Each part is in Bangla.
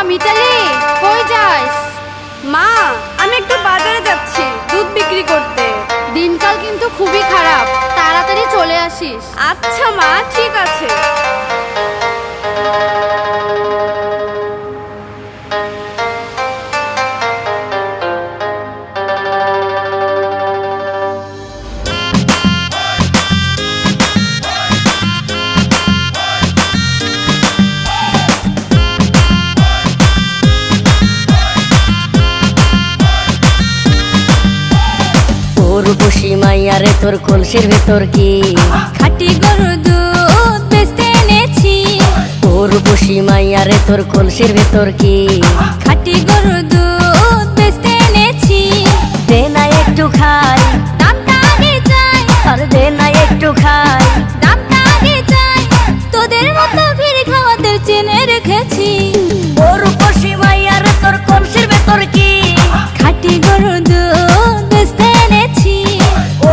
মিতালি, কই যাস? মা, আমি একটু বাজারে যাচ্ছি দুধ বিক্রি করতে। দিনকাল কিন্তু খুবই খারাপ, তাড়াতাড়ি চলে আসিস। আচ্ছা মা, ঠিক আছে। উর্বশী মাইয়ারে তোর কলসির ভেতর কি খাঁটি গরুর দুধ বেচতে এনেছি। উর্বশী মাইয়ারে তোর কলসির ভেতর কি খাঁটি গরুর দুধ বেচতে এনেছি। দে না একটু খাই, দামটা আগে চাই, আর দে না একটু খাই। দামটা আগে চাই, তোদের মতো ভিড় খাওয়াদের চেনে রেখেছি। উর্বশী মাইয়ারে তোর কলসির ভেতর কি খাঁটি গরুর দুধ বেচতে এনেছি।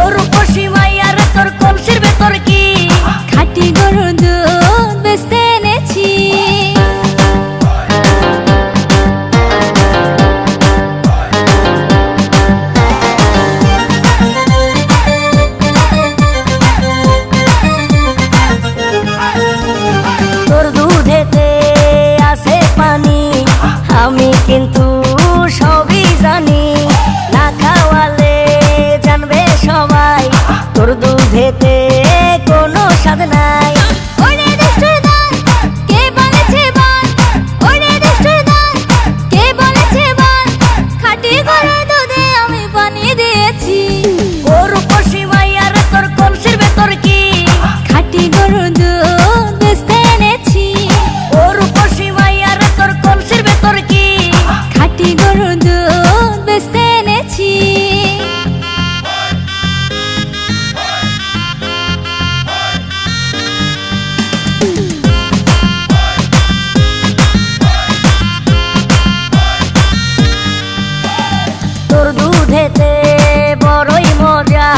উর্বশী মাইয়ারে তোর কলসির ভেতর কি খাঁটি গরুর দুধ বেচতে এনেছি। তোর দুধেতে আছে পানি, আমি কিন্তু সবই জানি। না খাওয়ালে জানবে সবাই তোর দুধেতে কোনো স্বাদ নাই। ওরে দুষ্টুর দল, কে বলেছে বল? ওরে দুষ্টুর দল, কে বলেছে বল? খাঁটি গরুর দুধে আমি পানি দিয়েছি। উর্বশী মাইয়ারে তোর কলসির ভেতর কি খাঁটি গরুর দুধ বেচতে এনেছি। উর্বশী মাইয়ারে তোর কলসির ভেতর কি খাঁটি গরুর দুধ বেচতে এনেছি। তোর দুধেতে বড়ই মজা,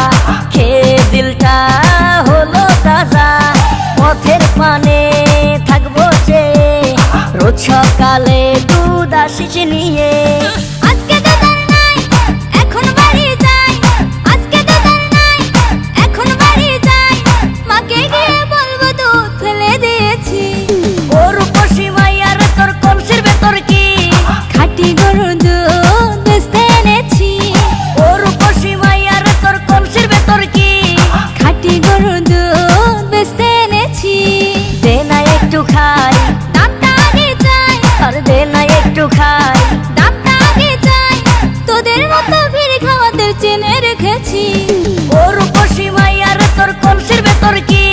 খেয়ে দিলটা হলো তাজা। পথের পানে থাকবো চেয়ে, রোজ সকালে দুধ আসিস নিয়ে। আজকে তো তার নাই, এখন বাড়ি যাই। আজকে তো তার নাই, এখন বাড়ি যাই। মাকে গিয়ে বলবো দুধ ফেলে দিয়েছি। উর্বশী মাইয়ারে তোর কলসির ভেতর কি খাঁটি গরুর দুধ বেচতে এনেছি। উর্বশী মাইয়ারে তোর কলসির ভেতর কি খাঁটি গরুর দুধ বেচতে এনেছি। দে না একটু খাই, দামটা আগে চাই, আর দে না একটু খাই। দামটা আগে চাই, তোদের মতো ভিড় খাওয়াদের চেনে রেখেছি। উর্বশী মাইয়ারে তোর কলসির ভেতর কি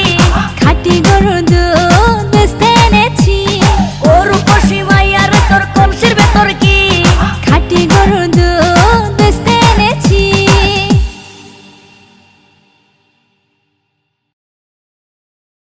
খাঁটি গরুর দুধ বেচতে এনেছি। উর্বশী মাইয়ারে তোর কলসির ভেতর কি খাঁটি গরুর দুধ